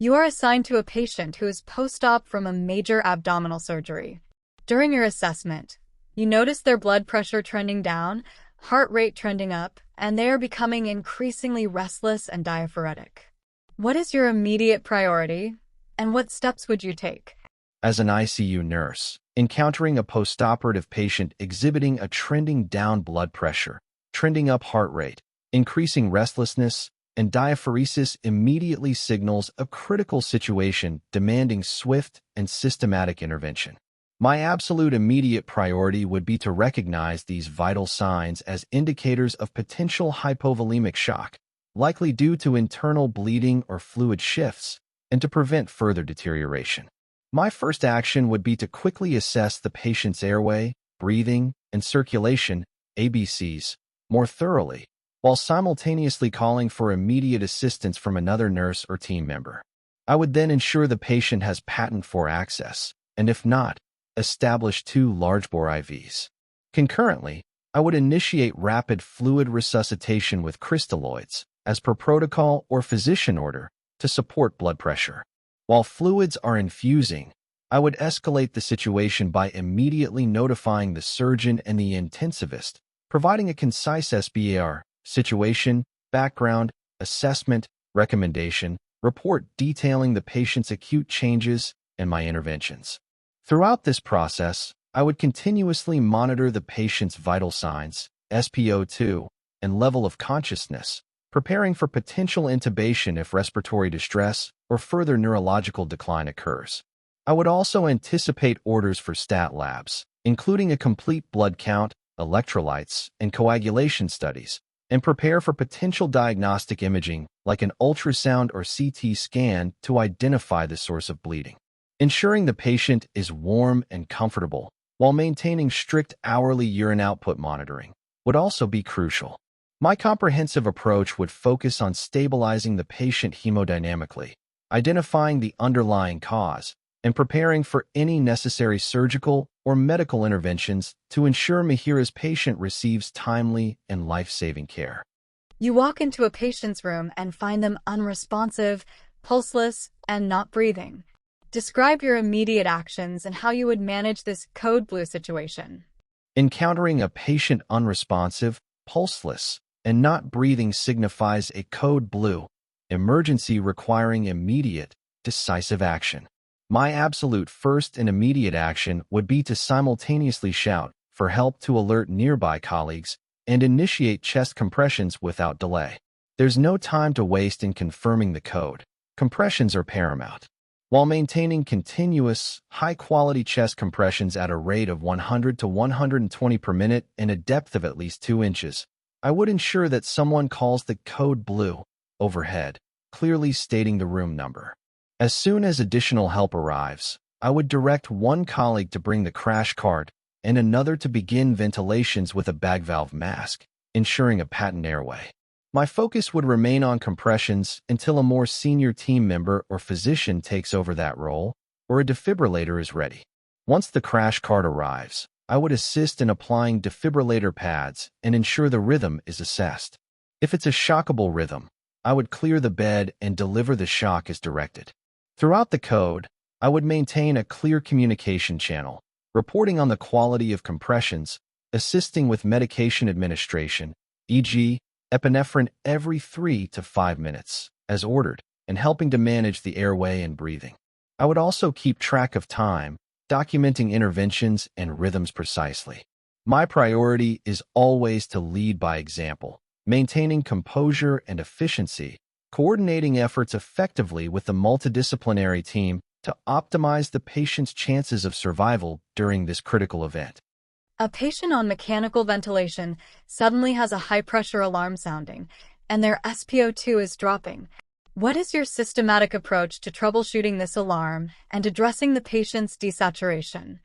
You are assigned to a patient who is post-op from a major abdominal surgery. During your assessment, you notice their blood pressure trending down, heart rate trending up, and they are becoming increasingly restless and diaphoretic. What is your immediate priority, and what steps would you take? As an ICU nurse, encountering a postoperative patient exhibiting a trending down blood pressure, trending up heart rate, increasing restlessness, and diaphoresis immediately signals a critical situation demanding swift and systematic intervention. My absolute immediate priority would be to recognize these vital signs as indicators of potential hypovolemic shock, likely due to internal bleeding or fluid shifts, and to prevent further deterioration. My first action would be to quickly assess the patient's airway, breathing, and circulation, ABCs, more thoroughly, while simultaneously calling for immediate assistance from another nurse or team member. I would then ensure the patient has patent 4 access, and if not, establish 2 large-bore IVs. Concurrently, I would initiate rapid fluid resuscitation with crystalloids, as per protocol or physician order, to support blood pressure. While fluids are infusing, I would escalate the situation by immediately notifying the surgeon and the intensivist, providing a concise SBAR, situation, background, assessment, recommendation, report detailing the patient's acute changes and my interventions. Throughout this process, I would continuously monitor the patient's vital signs, SpO2, and level of consciousness, preparing for potential intubation if respiratory distress or further neurological decline occurs. I would also anticipate orders for stat labs, including a complete blood count, electrolytes, and coagulation studies, and prepare for potential diagnostic imaging like an ultrasound or CT scan to identify the source of bleeding. Ensuring the patient is warm and comfortable while maintaining strict hourly urine output monitoring would also be crucial. My comprehensive approach would focus on stabilizing the patient hemodynamically, identifying the underlying cause, and preparing for any necessary surgical or medical interventions to ensure Mihiraa's patient receives timely and life-saving care. You walk into a patient's room and find them unresponsive, pulseless, and not breathing. Describe your immediate actions and how you would manage this code blue situation. Encountering a patient unresponsive, pulseless, and not breathing signifies a code blue, emergency requiring immediate, decisive action. My absolute first and immediate action would be to simultaneously shout for help to alert nearby colleagues and initiate chest compressions without delay. There's no time to waste in confirming the code. Compressions are paramount. While maintaining continuous, high-quality chest compressions at a rate of 100 to 120 per minute and a depth of at least 2 inches, I would ensure that someone calls the code blue overhead, clearly stating the room number. As soon as additional help arrives, I would direct one colleague to bring the crash cart and another to begin ventilations with a bag valve mask, ensuring a patent airway. My focus would remain on compressions until a more senior team member or physician takes over that role, or a defibrillator is ready. Once the crash cart arrives, I would assist in applying defibrillator pads and ensure the rhythm is assessed. If it's a shockable rhythm, I would clear the bed and deliver the shock as directed. Throughout the code, I would maintain a clear communication channel, reporting on the quality of compressions, assisting with medication administration, e.g., epinephrine every 3 to 5 minutes, as ordered, and helping to manage the airway and breathing. I would also keep track of time, documenting interventions and rhythms precisely. My priority is always to lead by example, maintaining composure and efficiency, coordinating efforts effectively with the multidisciplinary team to optimize the patient's chances of survival during this critical event. A patient on mechanical ventilation suddenly has a high-pressure alarm sounding, and their SpO2 is dropping. What is your systematic approach to troubleshooting this alarm and addressing the patient's desaturation?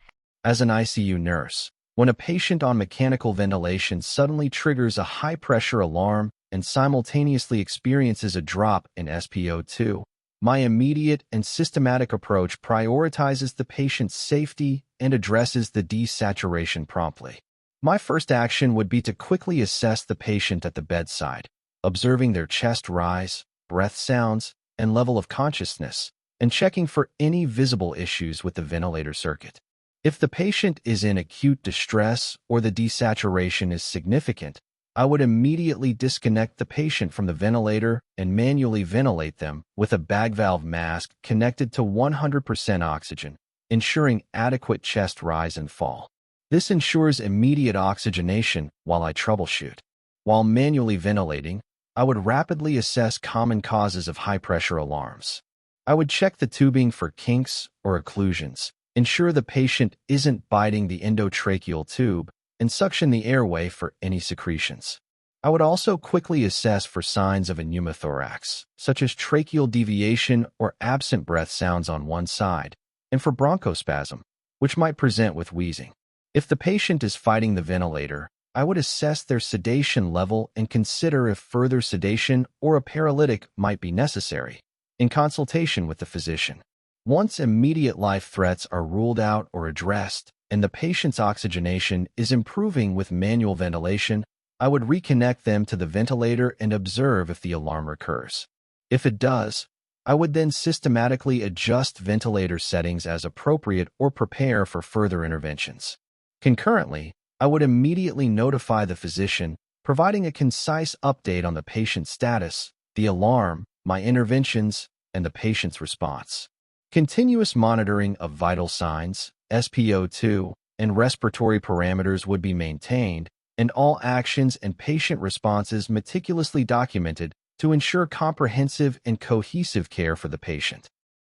As an ICU nurse, when a patient on mechanical ventilation suddenly triggers a high-pressure alarm and simultaneously experiences a drop in SpO2, my immediate and systematic approach prioritizes the patient's safety and addresses the desaturation promptly. My first action would be to quickly assess the patient at the bedside, observing their chest rise, breath sounds, and level of consciousness, and checking for any visible issues with the ventilator circuit. If the patient is in acute distress or the desaturation is significant, I would immediately disconnect the patient from the ventilator and manually ventilate them with a bag valve mask connected to 100% oxygen, ensuring adequate chest rise and fall. This ensures immediate oxygenation while I troubleshoot. While manually ventilating, I would rapidly assess common causes of high-pressure alarms. I would check the tubing for kinks or occlusions, ensure the patient isn't biting the endotracheal tube, and suction the airway for any secretions. I would also quickly assess for signs of a pneumothorax, such as tracheal deviation or absent breath sounds on one side, and for bronchospasm, which might present with wheezing. If the patient is fighting the ventilator, I would assess their sedation level and consider if further sedation or a paralytic might be necessary, in consultation with the physician. Once immediate life threats are ruled out or addressed, and the patient's oxygenation is improving with manual ventilation, I would reconnect them to the ventilator and observe if the alarm recurs. If it does, I would then systematically adjust ventilator settings as appropriate or prepare for further interventions. Concurrently, I would immediately notify the physician, providing a concise update on the patient's status, the alarm, my interventions, and the patient's response. Continuous monitoring of vital signs, SpO2, and respiratory parameters would be maintained, and all actions and patient responses meticulously documented to ensure comprehensive and cohesive care for the patient.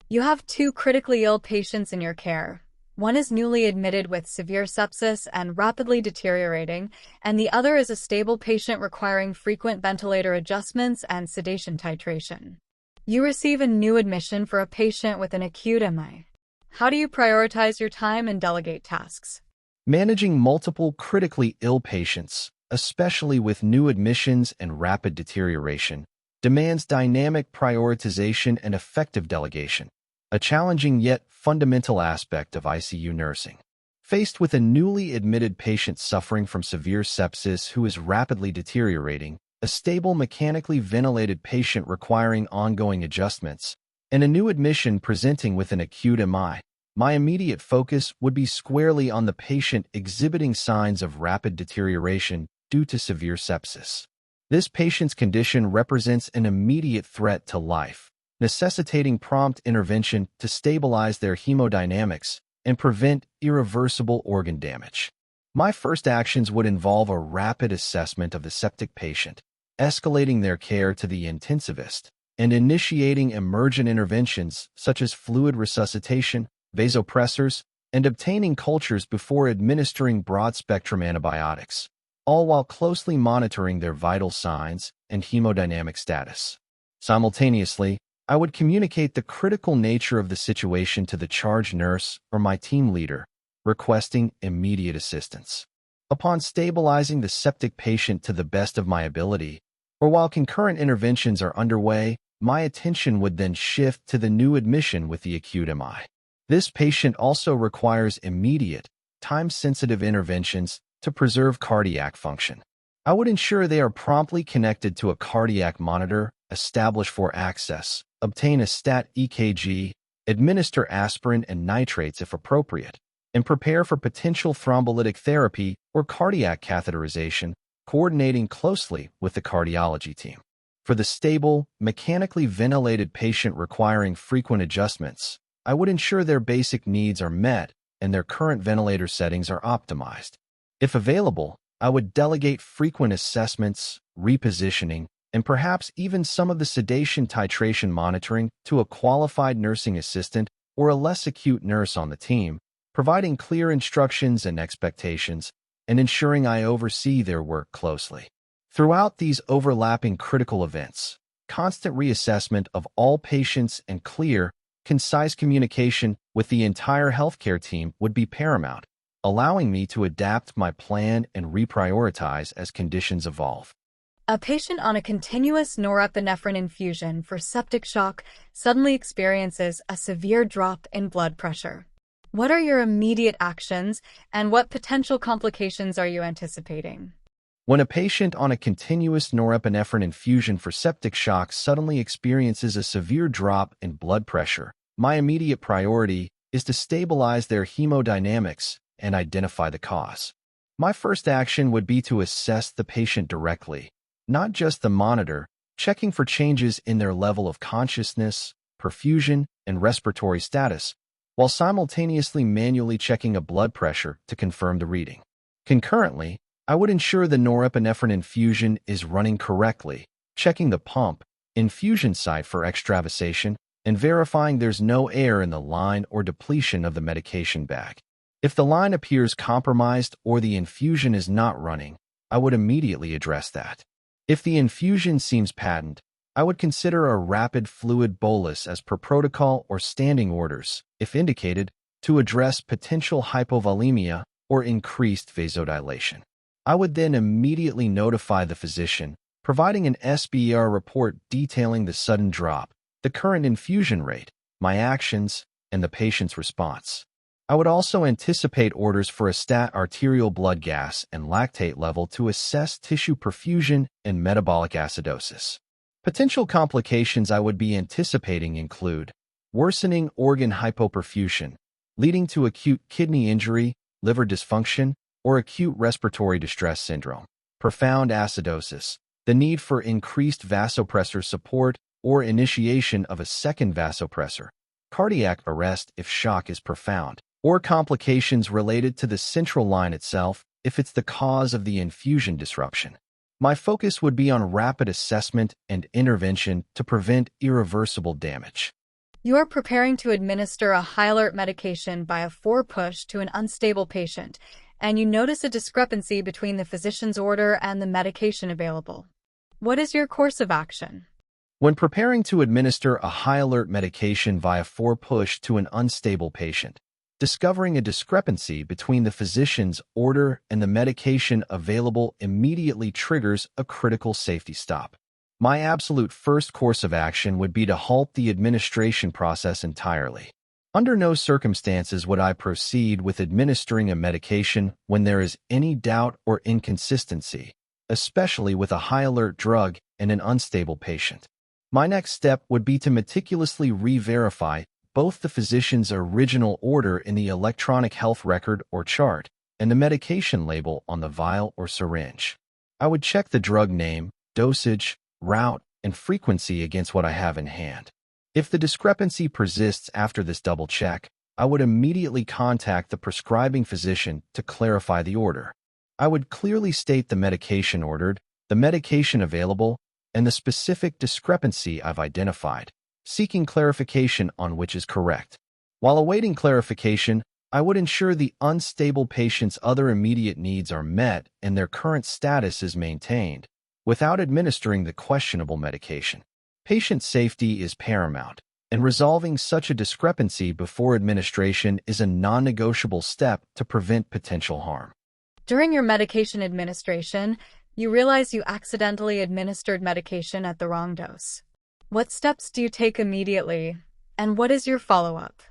You have two critically ill patients in your care. One is newly admitted with severe sepsis and rapidly deteriorating, and the other is a stable patient requiring frequent ventilator adjustments and sedation titration. You receive a new admission for a patient with an acute MI. How do you prioritize your time and delegate tasks? Managing multiple critically ill patients, especially with new admissions and rapid deterioration, demands dynamic prioritization and effective delegation, a challenging yet fundamental aspect of ICU nursing. Faced with a newly admitted patient suffering from severe sepsis who is rapidly deteriorating, a stable mechanically ventilated patient requiring ongoing adjustments, and a new admission presenting with an acute MI, my immediate focus would be squarely on the patient exhibiting signs of rapid deterioration due to severe sepsis. This patient's condition represents an immediate threat to life, necessitating prompt intervention to stabilize their hemodynamics and prevent irreversible organ damage. My first actions would involve a rapid assessment of the septic patient, escalating their care to the intensivist, and initiating emergent interventions such as fluid resuscitation, vasopressors, and obtaining cultures before administering broad-spectrum antibiotics, all while closely monitoring their vital signs and hemodynamic status. Simultaneously, I would communicate the critical nature of the situation to the charge nurse or my team leader, requesting immediate assistance. Upon stabilizing the septic patient to the best of my ability, or while concurrent interventions are underway, my attention would then shift to the new admission with the acute MI. This patient also requires immediate, time-sensitive interventions to preserve cardiac function. I would ensure they are promptly connected to a cardiac monitor, establish for access, obtain a stat EKG, administer aspirin and nitrates if appropriate, and prepare for potential thrombolytic therapy or cardiac catheterization, coordinating closely with the cardiology team. For the stable, mechanically ventilated patient requiring frequent adjustments, I would ensure their basic needs are met and their current ventilator settings are optimized. If available, I would delegate frequent assessments, repositioning, and perhaps even some of the sedation titration monitoring to a qualified nursing assistant or a less acute nurse on the team, providing clear instructions and expectations, and ensuring I oversee their work closely. Throughout these overlapping critical events, constant reassessment of all patients and clear, concise communication with the entire healthcare team would be paramount, allowing me to adapt my plan and reprioritize as conditions evolve. A patient on a continuous norepinephrine infusion for septic shock suddenly experiences a severe drop in blood pressure. What are your immediate actions, and what potential complications are you anticipating? When a patient on a continuous norepinephrine infusion for septic shock suddenly experiences a severe drop in blood pressure, my immediate priority is to stabilize their hemodynamics and identify the cause. My first action would be to assess the patient directly, not just the monitor, checking for changes in their level of consciousness, perfusion, and respiratory status, while simultaneously manually checking a blood pressure to confirm the reading. Concurrently, I would ensure the norepinephrine infusion is running correctly, checking the pump, infusion site for extravasation, and verifying there's no air in the line or depletion of the medication bag. If the line appears compromised or the infusion is not running, I would immediately address that. If the infusion seems patent, I would consider a rapid fluid bolus as per protocol or standing orders, if indicated, to address potential hypovolemia or increased vasodilation. I would then immediately notify the physician, providing an SBER report detailing the sudden drop, the current infusion rate, my actions, and the patient's response. I would also anticipate orders for a stat arterial blood gas and lactate level to assess tissue perfusion and metabolic acidosis. Potential complications I would be anticipating include worsening organ hypoperfusion, leading to acute kidney injury, liver dysfunction, or acute respiratory distress syndrome, profound acidosis, the need for increased vasopressor support or initiation of a second vasopressor, cardiac arrest if shock is profound, or complications related to the central line itself if it's the cause of the infusion disruption. My focus would be on rapid assessment and intervention to prevent irreversible damage. You are preparing to administer a high-alert medication by a 4-push to an unstable patient, and you notice a discrepancy between the physician's order and the medication available. What is your course of action? When preparing to administer a high-alert medication via 4-push to an unstable patient, discovering a discrepancy between the physician's order and the medication available immediately triggers a critical safety stop. My absolute first course of action would be to halt the administration process entirely. Under no circumstances would I proceed with administering a medication when there is any doubt or inconsistency, especially with a high-alert drug and an unstable patient. My next step would be to meticulously re-verify both the physician's original order in the electronic health record or chart and the medication label on the vial or syringe. I would check the drug name, dosage, route, and frequency against what I have in hand. If the discrepancy persists after this double check, I would immediately contact the prescribing physician to clarify the order. I would clearly state the medication ordered, the medication available, and the specific discrepancy I've identified, seeking clarification on which is correct. While awaiting clarification, I would ensure the unstable patient's other immediate needs are met and their current status is maintained, without administering the questionable medication. Patient safety is paramount, and resolving such a discrepancy before administration is a non-negotiable step to prevent potential harm. During your medication administration, you realize you accidentally administered medication at the wrong dose. What steps do you take immediately, and what is your follow-up?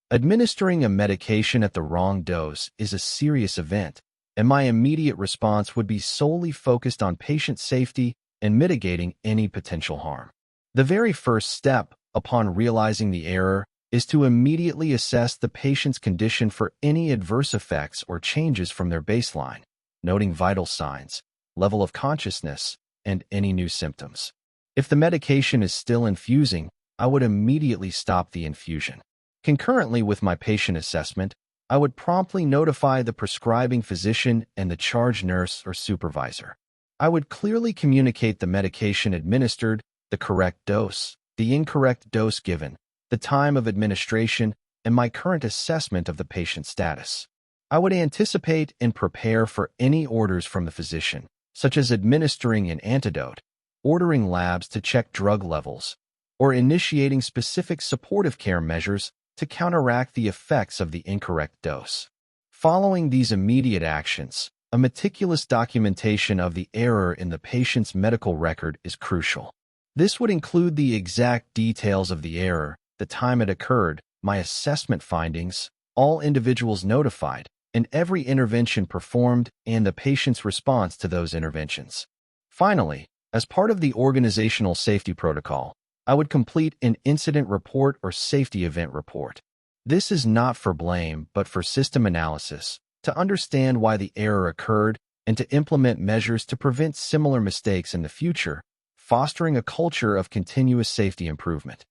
Administering a medication at the wrong dose is a serious event, and my immediate response would be solely focused on patient safety and mitigating any potential harm. The very first step, upon realizing the error, is to immediately assess the patient's condition for any adverse effects or changes from their baseline, noting vital signs, level of consciousness, and any new symptoms. If the medication is still infusing, I would immediately stop the infusion. Concurrently with my patient assessment, I would promptly notify the prescribing physician and the charge nurse or supervisor. I would clearly communicate the medication administered, the correct dose, the incorrect dose given, the time of administration, and my current assessment of the patient's status. I would anticipate and prepare for any orders from the physician, such as administering an antidote, ordering labs to check drug levels, or initiating specific supportive care measures to counteract the effects of the incorrect dose. Following these immediate actions, a meticulous documentation of the error in the patient's medical record is crucial. This would include the exact details of the error, the time it occurred, my assessment findings, all individuals notified, in every intervention performed and the patient's response to those interventions. Finally, as part of the organizational safety protocol, I would complete an incident report or safety event report. This is not for blame, but for system analysis, to understand why the error occurred and to implement measures to prevent similar mistakes in the future, fostering a culture of continuous safety improvement.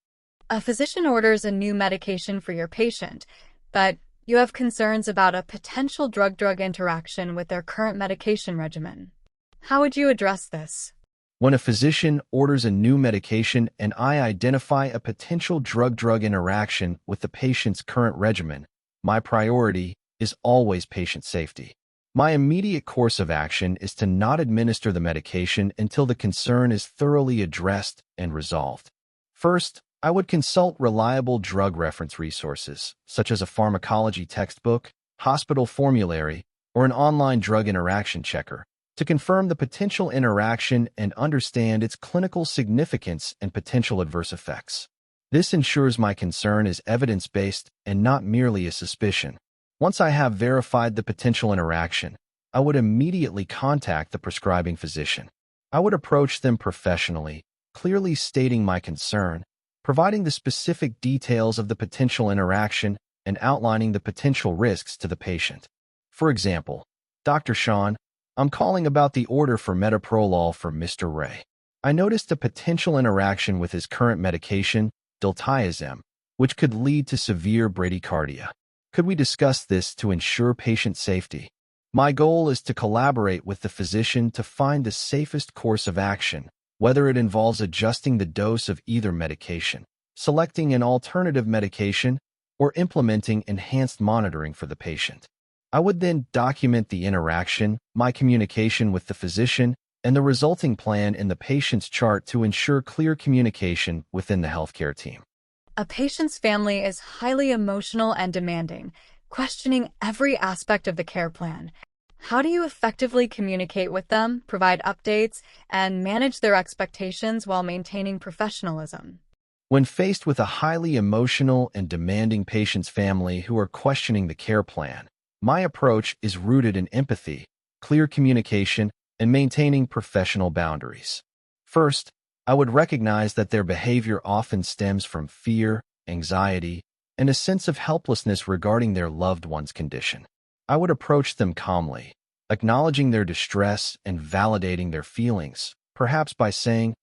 A physician orders a new medication for your patient, but you have concerns about a potential drug-drug interaction with their current medication regimen. How would you address this? When a physician orders a new medication and I identify a potential drug-drug interaction with the patient's current regimen, my priority is always patient safety. My immediate course of action is to not administer the medication until the concern is thoroughly addressed and resolved. First, I would consult reliable drug reference resources, such as a pharmacology textbook, hospital formulary, or an online drug interaction checker, to confirm the potential interaction and understand its clinical significance and potential adverse effects. This ensures my concern is evidence-based and not merely a suspicion. Once I have verified the potential interaction, I would immediately contact the prescribing physician. I would approach them professionally, clearly stating my concern, providing the specific details of the potential interaction, and outlining the potential risks to the patient. For example, Dr. Sean, I'm calling about the order for metoprolol for Mr. Ray. I noticed a potential interaction with his current medication, diltiazem, which could lead to severe bradycardia. Could we discuss this to ensure patient safety? My goal is to collaborate with the physician to find the safest course of action, whether it involves adjusting the dose of either medication, selecting an alternative medication, or implementing enhanced monitoring for the patient. I would then document the interaction, my communication with the physician, and the resulting plan in the patient's chart to ensure clear communication within the healthcare team. A patient's family is highly emotional and demanding, questioning every aspect of the care plan. How do you effectively communicate with them, provide updates, and manage their expectations while maintaining professionalism? When faced with a highly emotional and demanding patient's family who are questioning the care plan, my approach is rooted in empathy, clear communication, and maintaining professional boundaries. First, I would recognize that their behavior often stems from fear, anxiety, and a sense of helplessness regarding their loved one's condition. I would approach them calmly, acknowledging their distress and validating their feelings, perhaps by saying,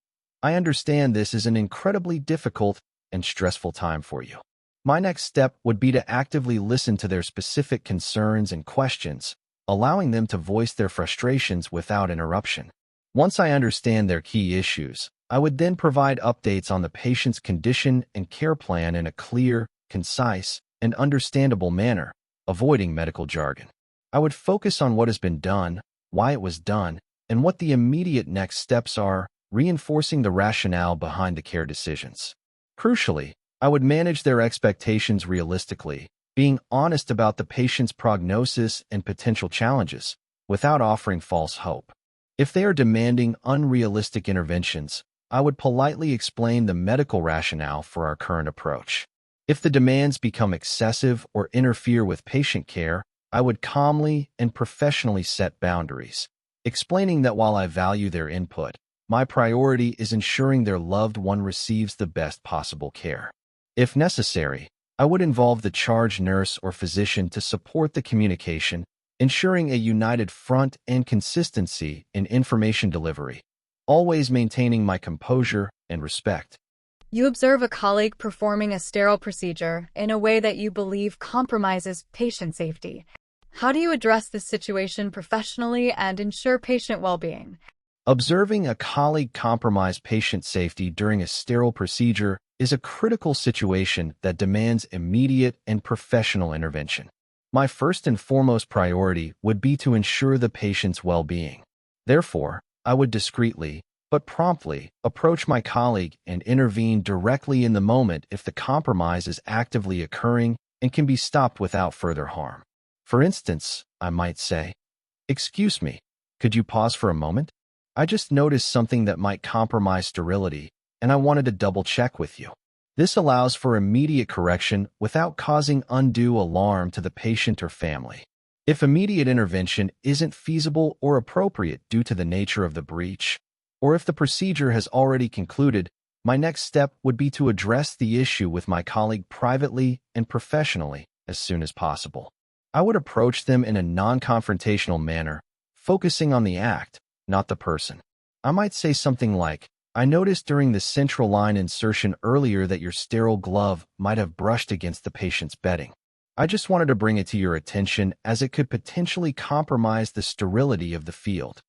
"I understand this is an incredibly difficult and stressful time for you." My next step would be to actively listen to their specific concerns and questions, allowing them to voice their frustrations without interruption. Once I understand their key issues, I would then provide updates on the patient's condition and care plan in a clear, concise, and understandable manner, avoiding medical jargon. I would focus on what has been done, why it was done, and what the immediate next steps are, reinforcing the rationale behind the care decisions. Crucially, I would manage their expectations realistically, being honest about the patient's prognosis and potential challenges, without offering false hope. If they are demanding unrealistic interventions, I would politely explain the medical rationale for our current approach. If the demands become excessive or interfere with patient care, I would calmly and professionally set boundaries, explaining that while I value their input, my priority is ensuring their loved one receives the best possible care. If necessary, I would involve the charge nurse or physician to support the communication, ensuring a united front and consistency in information delivery, always maintaining my composure and respect. You observe a colleague performing a sterile procedure in a way that you believe compromises patient safety. How do you address this situation professionally and ensure patient well-being? Observing a colleague compromise patient safety during a sterile procedure is a critical situation that demands immediate and professional intervention. My first and foremost priority would be to ensure the patient's well-being. Therefore, I would discreetly, but promptly, approach my colleague and intervene directly in the moment if the compromise is actively occurring and can be stopped without further harm. For instance, I might say, "Excuse me, could you pause for a moment? I just noticed something that might compromise sterility, and I wanted to double-check with you." This allows for immediate correction without causing undue alarm to the patient or family. If immediate intervention isn't feasible or appropriate due to the nature of the breach, or if the procedure has already concluded, my next step would be to address the issue with my colleague privately and professionally as soon as possible. I would approach them in a non-confrontational manner, focusing on the act, not the person. I might say something like, "I noticed during the central line insertion earlier that your sterile glove might have brushed against the patient's bedding. I just wanted to bring it to your attention as it could potentially compromise the sterility of the field."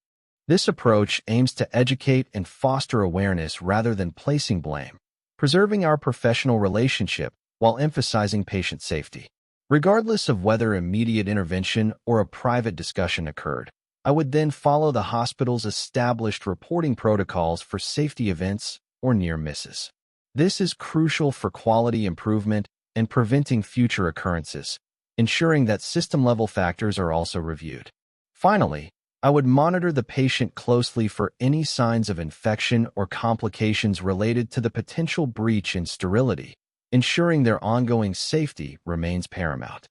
This approach aims to educate and foster awareness rather than placing blame, preserving our professional relationship while emphasizing patient safety. Regardless of whether immediate intervention or a private discussion occurred, I would then follow the hospital's established reporting protocols for safety events or near misses. This is crucial for quality improvement and preventing future occurrences, ensuring that system-level factors are also reviewed. Finally, I would monitor the patient closely for any signs of infection or complications related to the potential breach in sterility, ensuring their ongoing safety remains paramount.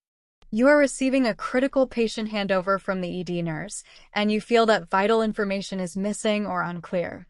You are receiving a critical patient handover from the ED nurse, and you feel that vital information is missing or unclear.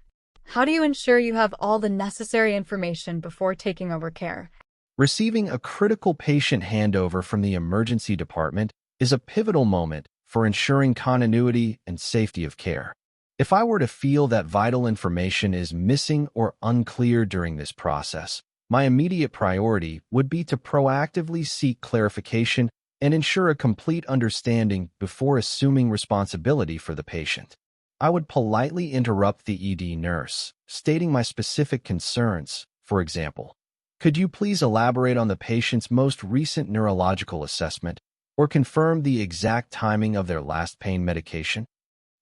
How do you ensure you have all the necessary information before taking over care? Receiving a critical patient handover from the emergency department is a pivotal moment for ensuring continuity and safety of care. If I were to feel that vital information is missing or unclear during this process, my immediate priority would be to proactively seek clarification and ensure a complete understanding before assuming responsibility for the patient. I would politely interrupt the ED nurse, stating my specific concerns. For example, "Could you please elaborate on the patient's most recent neurological assessment or confirm the exact timing of their last pain medication?"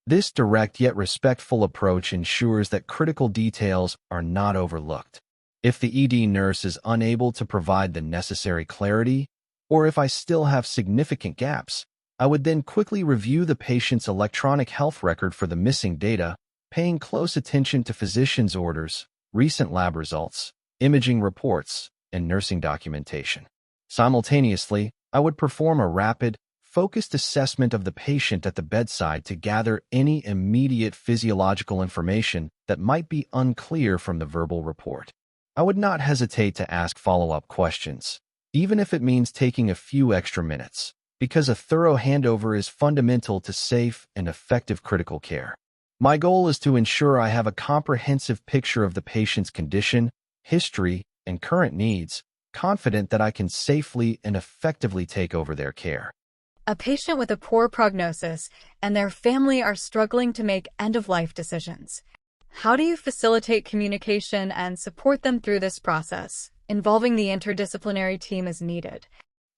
This direct yet respectful approach ensures that critical details are not overlooked. If the ED nurse is unable to provide the necessary clarity, or if I still have significant gaps, I would then quickly review the patient's electronic health record for the missing data, paying close attention to physician's orders, recent lab results, imaging reports, and nursing documentation. Simultaneously, I would perform a rapid, focused assessment of the patient at the bedside to gather any immediate physiological information that might be unclear from the verbal report. I would not hesitate to ask follow-up questions, even if it means taking a few extra minutes, because a thorough handover is fundamental to safe and effective critical care. My goal is to ensure I have a comprehensive picture of the patient's condition, history, and current needs, confident that I can safely and effectively take over their care. A patient with a poor prognosis and their family are struggling to make end-of-life decisions. How do you facilitate communication and support them through this process? Involving the interdisciplinary team is needed.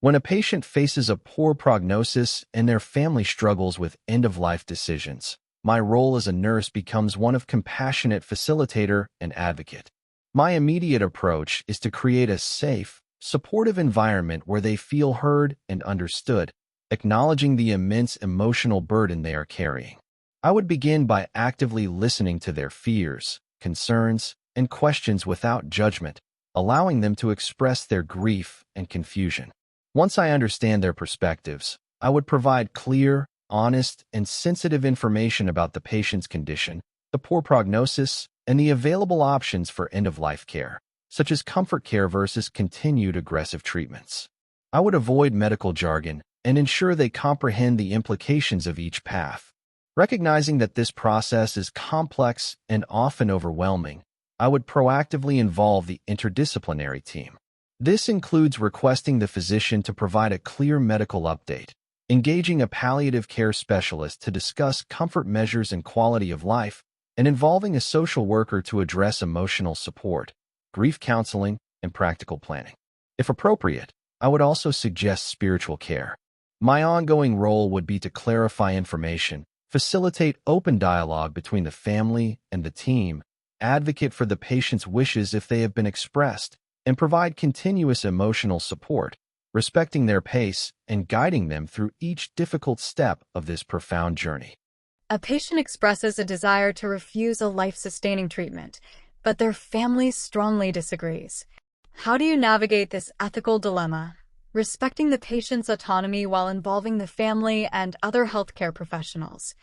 When a patient faces a poor prognosis and their family struggles with end-of-life decisions, my role as a nurse becomes one of compassionate facilitator and advocate. My immediate approach is to create a safe, supportive environment where they feel heard and understood, acknowledging the immense emotional burden they are carrying. I would begin by actively listening to their fears, concerns, and questions without judgment, allowing them to express their grief and confusion. Once I understand their perspectives, I would provide clear, honest, and sensitive information about the patient's condition, the poor prognosis, and the available options for end-of-life care, such as comfort care versus continued aggressive treatments. I would avoid medical jargon and ensure they comprehend the implications of each path. Recognizing that this process is complex and often overwhelming, I would proactively involve the interdisciplinary team. This includes requesting the physician to provide a clear medical update, engaging a palliative care specialist to discuss comfort measures and quality of life, and involving a social worker to address emotional support, grief counseling, and practical planning. If appropriate, I would also suggest spiritual care. My ongoing role would be to clarify information, facilitate open dialogue between the family and the team, advocate for the patient's wishes if they have been expressed, and provide continuous emotional support, respecting their pace and guiding them through each difficult step of this profound journey. A patient expresses a desire to refuse a life-sustaining treatment, but their family strongly disagrees. How do you navigate this ethical dilemma? respecting the patient's autonomy while involving the family and other healthcare professionals.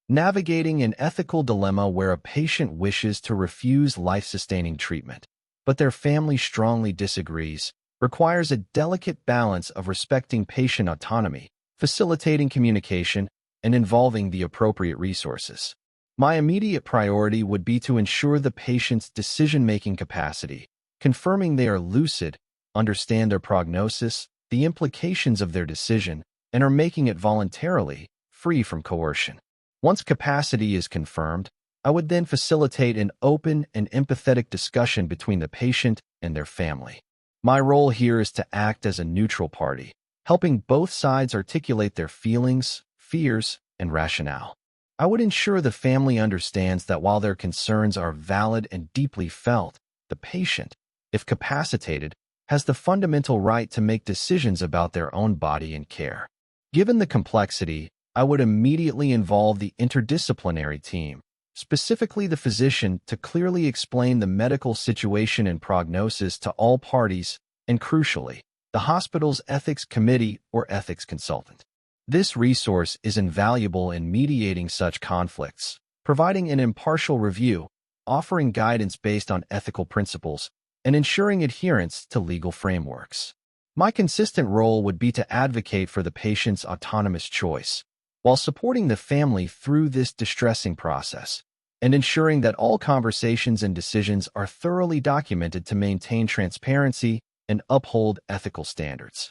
Navigating an ethical dilemma where a patient wishes to refuse life-sustaining treatment, but their family strongly disagrees, requires a delicate balance of respecting patient autonomy, facilitating communication, and involving the appropriate resources. My immediate priority would be to ensure the patient's decision-making capacity, confirming they are lucid, understand their prognosis, the implications of their decision, and are making it voluntarily, free from coercion. Once capacity is confirmed, I would then facilitate an open and empathetic discussion between the patient and their family. My role here is to act as a neutral party, helping both sides articulate their feelings, fears, and rationale. I would ensure the family understands that while their concerns are valid and deeply felt, the patient, if capacitated, has the fundamental right to make decisions about their own body and care. Given the complexity, I would immediately involve the interdisciplinary team, specifically the physician, to clearly explain the medical situation and prognosis to all parties, and crucially, the hospital's ethics committee or ethics consultant. This resource is invaluable in mediating such conflicts, providing an impartial review, offering guidance based on ethical principles, and ensuring adherence to legal frameworks. My consistent role would be to advocate for the patient's autonomous choice, while supporting the family through this distressing process, and ensuring that all conversations and decisions are thoroughly documented to maintain transparency and uphold ethical standards.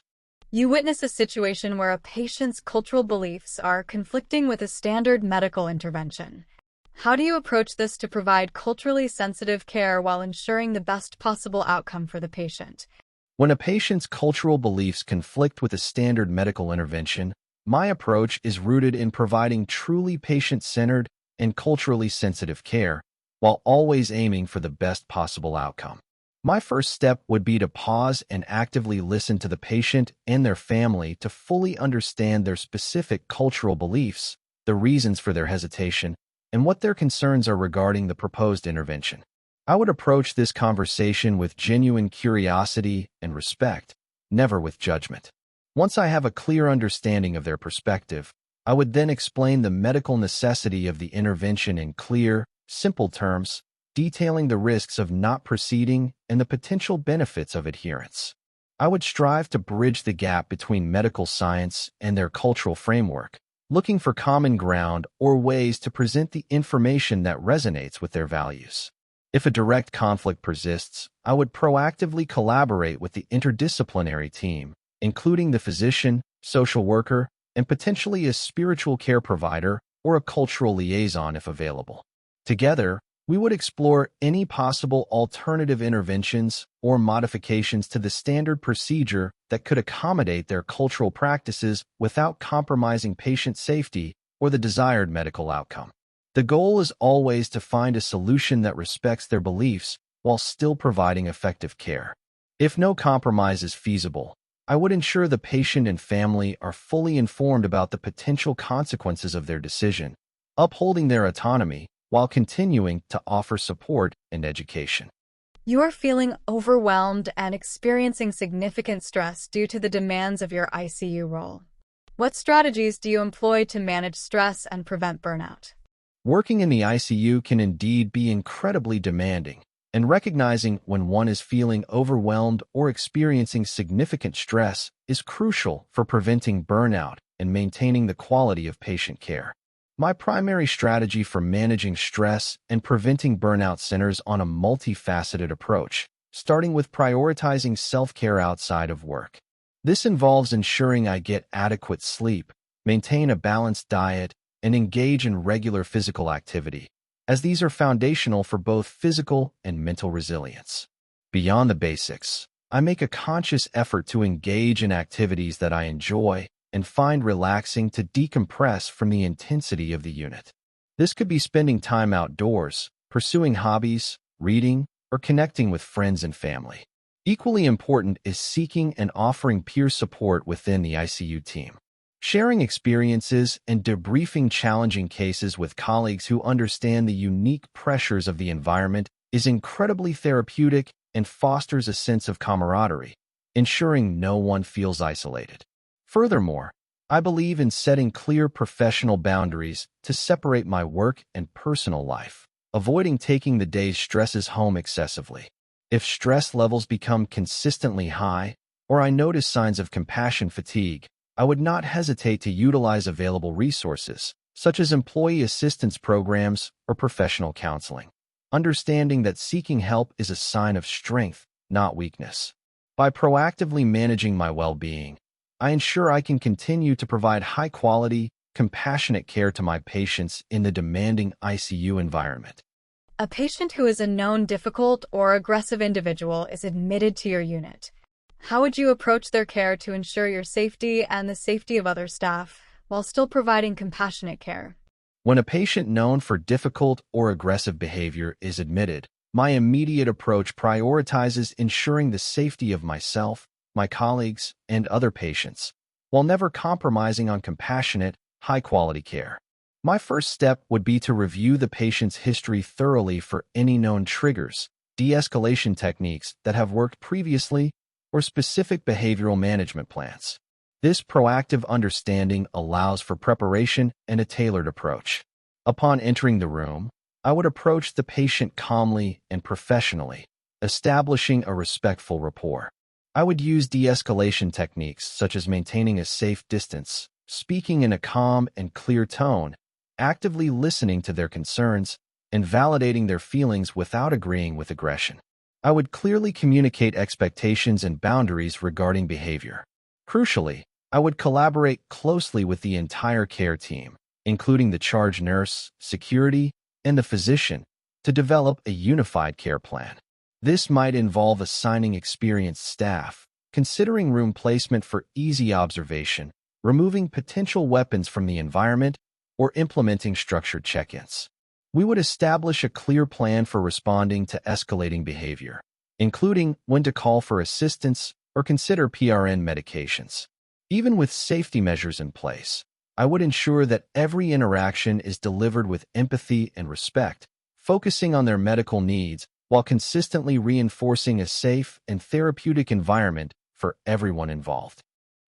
You witness a situation where a patient's cultural beliefs are conflicting with a standard medical intervention. How do you approach this to provide culturally sensitive care while ensuring the best possible outcome for the patient? When a patient's cultural beliefs conflict with a standard medical intervention, my approach is rooted in providing truly patient-centered and culturally sensitive care, while always aiming for the best possible outcome. My first step would be to pause and actively listen to the patient and their family to fully understand their specific cultural beliefs, the reasons for their hesitation, and what their concerns are regarding the proposed intervention. I would approach this conversation with genuine curiosity and respect, never with judgment. Once I have a clear understanding of their perspective, I would then explain the medical necessity of the intervention in clear, simple terms, detailing the risks of not proceeding and the potential benefits of adherence. I would strive to bridge the gap between medical science and their cultural framework, looking for common ground or ways to present the information that resonates with their values. If a direct conflict persists, I would proactively collaborate with the interdisciplinary team, including the physician, social worker, and potentially a spiritual care provider or a cultural liaison if available. Together, we would explore any possible alternative interventions or modifications to the standard procedure that could accommodate their cultural practices without compromising patient safety or the desired medical outcome. The goal is always to find a solution that respects their beliefs while still providing effective care. If no compromise is feasible, I would ensure the patient and family are fully informed about the potential consequences of their decision, upholding their autonomy while continuing to offer support and education. You are feeling overwhelmed and experiencing significant stress due to the demands of your ICU role. What strategies do you employ to manage stress and prevent burnout? Working in the ICU can indeed be incredibly demanding, and recognizing when one is feeling overwhelmed or experiencing significant stress is crucial for preventing burnout and maintaining the quality of patient care. My primary strategy for managing stress and preventing burnout centers on a multifaceted approach, starting with prioritizing self-care outside of work. This involves ensuring I get adequate sleep, maintain a balanced diet, and engage in regular physical activity, as these are foundational for both physical and mental resilience. Beyond the basics, I make a conscious effort to engage in activities that I enjoy and find relaxing to decompress from the intensity of the unit. This could be spending time outdoors, pursuing hobbies, reading, or connecting with friends and family. Equally important is seeking and offering peer support within the ICU team. Sharing experiences and debriefing challenging cases with colleagues who understand the unique pressures of the environment is incredibly therapeutic and fosters a sense of camaraderie. ensuring no one feels isolated. Furthermore, I believe in setting clear professional boundaries to separate my work and personal life, avoiding taking the day's stresses home excessively. If stress levels become consistently high, or I notice signs of compassion fatigue, I would not hesitate to utilize available resources, such as employee assistance programs or professional counseling, understanding that seeking help is a sign of strength, not weakness. By proactively managing my well-being, I ensure I can continue to provide high-quality, compassionate care to my patients in the demanding ICU environment. A patient who is a known difficult or aggressive individual is admitted to your unit. How would you approach their care to ensure your safety and the safety of other staff while still providing compassionate care? When a patient known for difficult or aggressive behavior is admitted, my immediate approach prioritizes ensuring the safety of myself, my colleagues, and other patients, while never compromising on compassionate, high-quality care. My first step would be to review the patient's history thoroughly for any known triggers, de-escalation techniques that have worked previously, or specific behavioral management plans. This proactive understanding allows for preparation and a tailored approach. Upon entering the room, I would approach the patient calmly and professionally, establishing a respectful rapport. I would use de-escalation techniques such as maintaining a safe distance, speaking in a calm and clear tone, actively listening to their concerns, and validating their feelings without agreeing with aggression. I would clearly communicate expectations and boundaries regarding behavior. Crucially, I would collaborate closely with the entire care team, including the charge nurse, security, and the physician, to develop a unified care plan. This might involve assigning experienced staff, considering room placement for easy observation, removing potential weapons from the environment, or implementing structured check-ins. We would establish a clear plan for responding to escalating behavior, including when to call for assistance or consider PRN medications. Even with safety measures in place, I would ensure that every interaction is delivered with empathy and respect, focusing on their medical needs while consistently reinforcing a safe and therapeutic environment for everyone involved.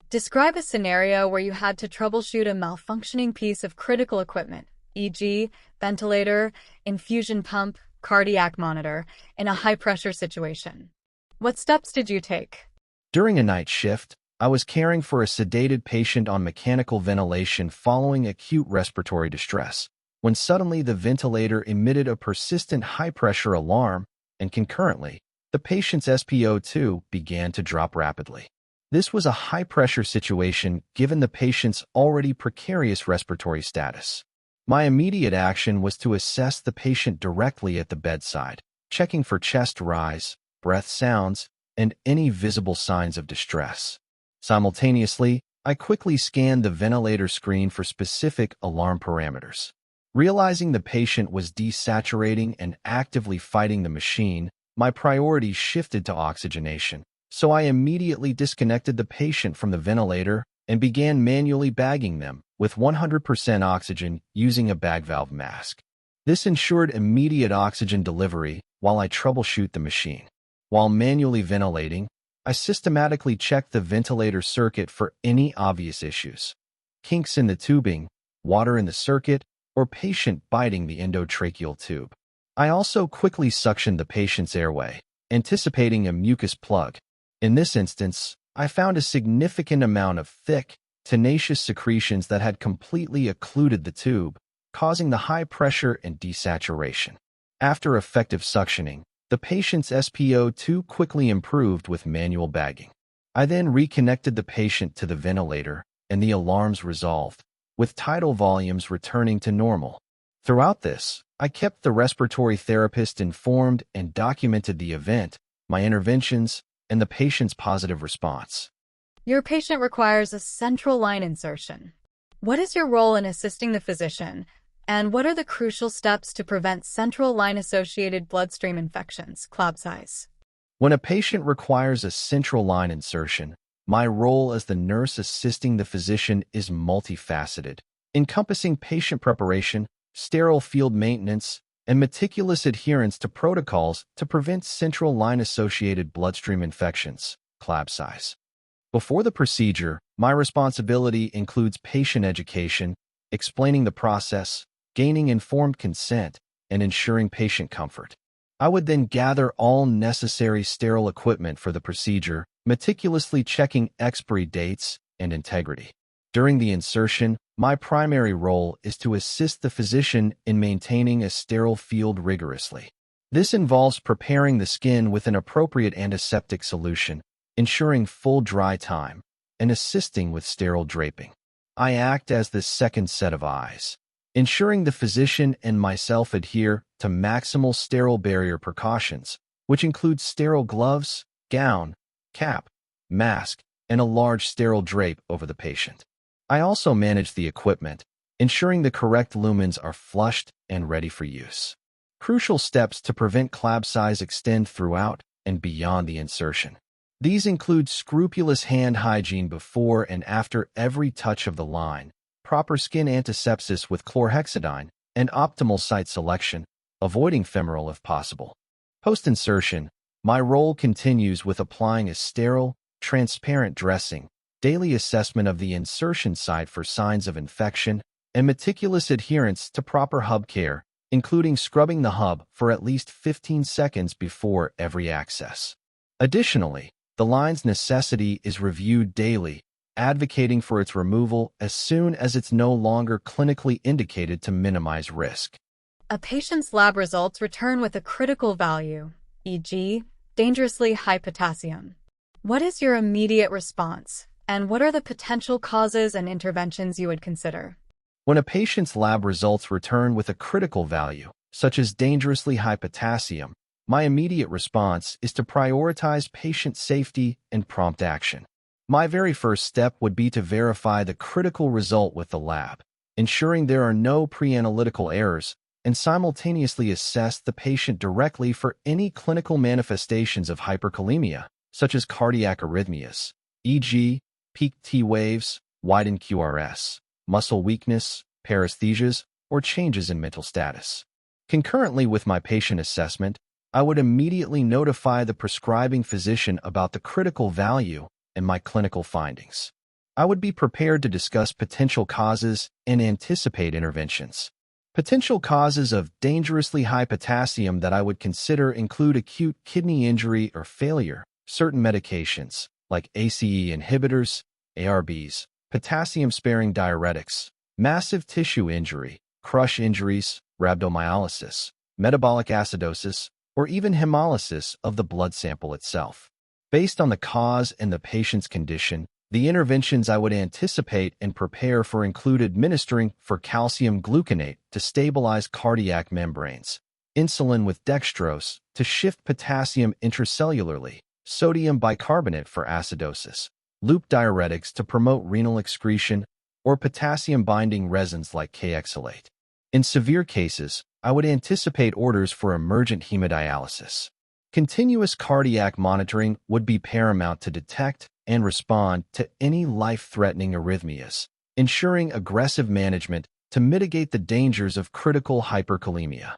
Describe a scenario where you had to troubleshoot a malfunctioning piece of critical equipment, e.g., ventilator, infusion pump, cardiac monitor, in a high-pressure situation. What steps did you take? During a night shift, I was caring for a sedated patient on mechanical ventilation following acute respiratory distress, when suddenly the ventilator emitted a persistent high-pressure alarm, and concurrently, the patient's SpO2 began to drop rapidly. This was a high-pressure situation given the patient's already precarious respiratory status. My immediate action was to assess the patient directly at the bedside, checking for chest rise, breath sounds, and any visible signs of distress. Simultaneously, I quickly scanned the ventilator screen for specific alarm parameters. Realizing the patient was desaturating and actively fighting the machine, my priorities shifted to oxygenation, so I immediately disconnected the patient from the ventilator and began manually bagging them with 100% oxygen using a bag valve mask. This ensured immediate oxygen delivery while I troubleshoot the machine. While manually ventilating, I systematically checked the ventilator circuit for any obvious issues. Kinks in the tubing, water in the circuit, or patient biting the endotracheal tube. I also quickly suctioned the patient's airway, anticipating a mucus plug. In this instance, I found a significant amount of thick, tenacious secretions that had completely occluded the tube, causing the high pressure and desaturation. After effective suctioning, the patient's SpO2 quickly improved with manual bagging. I then reconnected the patient to the ventilator, and the alarms resolved, with tidal volumes returning to normal. Throughout this, I kept the respiratory therapist informed and documented the event, my interventions, and the patient's positive response. Your patient requires a central line insertion. What is your role in assisting the physician, and what are the crucial steps to prevent central line-associated bloodstream infections, CLABSIs? When a patient requires a central line insertion, my role as the nurse assisting the physician is multifaceted, encompassing patient preparation, sterile field maintenance, and meticulous adherence to protocols to prevent central line-associated bloodstream infections. Clab size. Before the procedure, my responsibility includes patient education, explaining the process, gaining informed consent, and ensuring patient comfort. I would then gather all necessary sterile equipment for the procedure, meticulously checking expiry dates and integrity. During the insertion, my primary role is to assist the physician in maintaining a sterile field rigorously. This involves preparing the skin with an appropriate antiseptic solution, ensuring full dry time, and assisting with sterile draping. I act as the second set of eyes, ensuring the physician and myself adhere to maximal sterile barrier precautions, which include sterile gloves, gown, cap, mask, and a large sterile drape over the patient. I also manage the equipment, ensuring the correct lumens are flushed and ready for use. Crucial steps to prevent clab size extend throughout and beyond the insertion. These include scrupulous hand hygiene before and after every touch of the line, proper skin antisepsis with chlorhexidine, and optimal site selection, avoiding femoral if possible. Post-insertion, my role continues with applying a sterile, transparent dressing, daily assessment of the insertion site for signs of infection, and meticulous adherence to proper hub care, including scrubbing the hub for at least 15 seconds before every access. Additionally, the line's necessity is reviewed daily, advocating for its removal as soon as it's no longer clinically indicated to minimize risk. A patient's lab results return with a critical value, e.g., dangerously high potassium. What is your immediate response, and what are the potential causes and interventions you would consider? When a patient's lab results return with a critical value, such as dangerously high potassium, my immediate response is to prioritize patient safety and prompt action. My very first step would be to verify the critical result with the lab, ensuring there are no pre-analytical errors, and simultaneously assess the patient directly for any clinical manifestations of hyperkalemia, such as cardiac arrhythmias, e.g., peak T waves, widened QRS, muscle weakness, paresthesias, or changes in mental status. Concurrently with my patient assessment, I would immediately notify the prescribing physician about the critical value and my clinical findings. I would be prepared to discuss potential causes and anticipate interventions. Potential causes of dangerously high potassium that I would consider include acute kidney injury or failure, certain medications, like ACE inhibitors, ARBs, potassium-sparing diuretics, massive tissue injury, crush injuries, rhabdomyolysis, metabolic acidosis, or even hemolysis of the blood sample itself. Based on the cause and the patient's condition, the interventions I would anticipate and prepare for include administering for calcium gluconate to stabilize cardiac membranes, insulin with dextrose to shift potassium intracellularly, sodium bicarbonate for acidosis, loop diuretics to promote renal excretion, or potassium-binding resins like K-exalate. In severe cases, I would anticipate orders for emergent hemodialysis. Continuous cardiac monitoring would be paramount to detect and respond to any life-threatening arrhythmias, ensuring aggressive management to mitigate the dangers of critical hyperkalemia.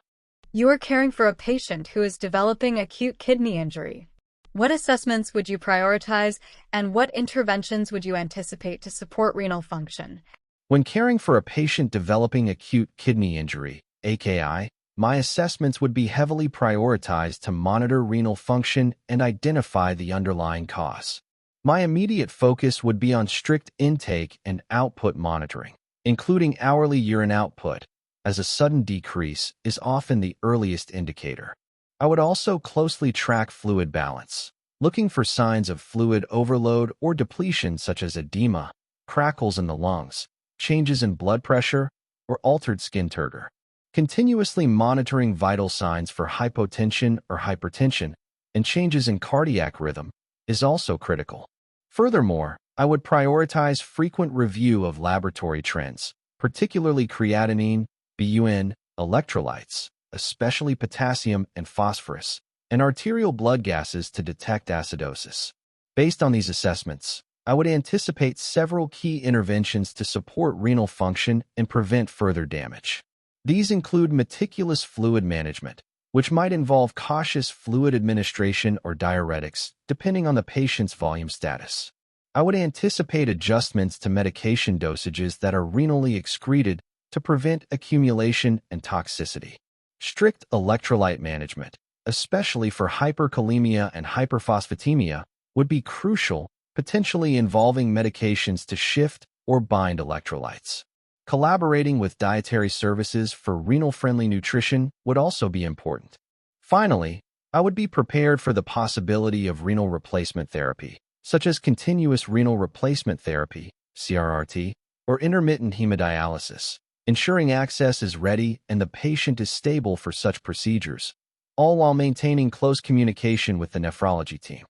You are caring for a patient who is developing acute kidney injury. What assessments would you prioritize, and what interventions would you anticipate to support renal function? When caring for a patient developing acute kidney injury, AKI, my assessments would be heavily prioritized to monitor renal function and identify the underlying cause. My immediate focus would be on strict intake and output monitoring, including hourly urine output, as a sudden decrease is often the earliest indicator. I would also closely track fluid balance, looking for signs of fluid overload or depletion such as edema, crackles in the lungs, changes in blood pressure, or altered skin turgor. Continuously monitoring vital signs for hypotension or hypertension and changes in cardiac rhythm is also critical. Furthermore, I would prioritize frequent review of laboratory trends, particularly creatinine, BUN, electrolytes, especially potassium and phosphorus, and arterial blood gases to detect acidosis. Based on these assessments, I would anticipate several key interventions to support renal function and prevent further damage. These include meticulous fluid management, which might involve cautious fluid administration or diuretics, depending on the patient's volume status. I would anticipate adjustments to medication dosages that are renally excreted to prevent accumulation and toxicity. Strict electrolyte management, especially for hyperkalemia and hyperphosphatemia, would be crucial, potentially involving medications to shift or bind electrolytes. Collaborating with dietary services for renal-friendly nutrition would also be important. Finally, I would be prepared for the possibility of renal replacement therapy, such as continuous renal replacement therapy, CRRT, or intermittent hemodialysis, ensuring access is ready and the patient is stable for such procedures, all while maintaining close communication with the nephrology team.